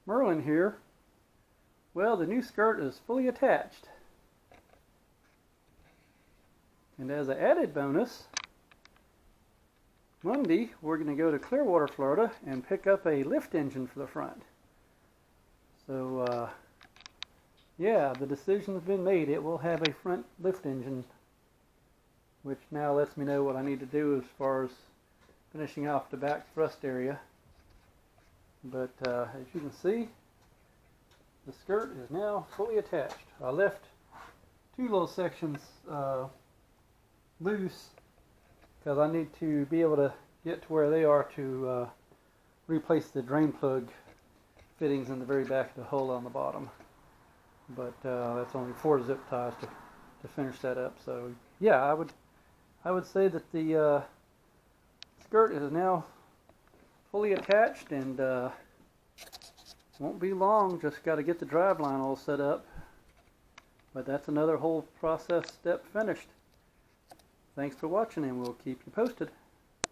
Merlin here. Well, the new skirt is fully attached. And as an added bonus, Monday we're going to go to Clearwater, Florida and pick up a lift engine for the front. So yeah, the decision's been made. It will have a front lift engine, which now lets me know what I need to do as far as finishing off the back thrust area. But as you can see, the skirt is now fully attached. I left two little sections loose because I need to be able to get to where they are to replace the drain plug fittings in the very back of the hull on the bottom. But that's only 4 zip ties to finish that up. So yeah, I would say that the skirt is now fully attached, and won't be long. Just got to get the drive line all set up. But that's another whole process step finished. Thanks for watching, and we'll keep you posted.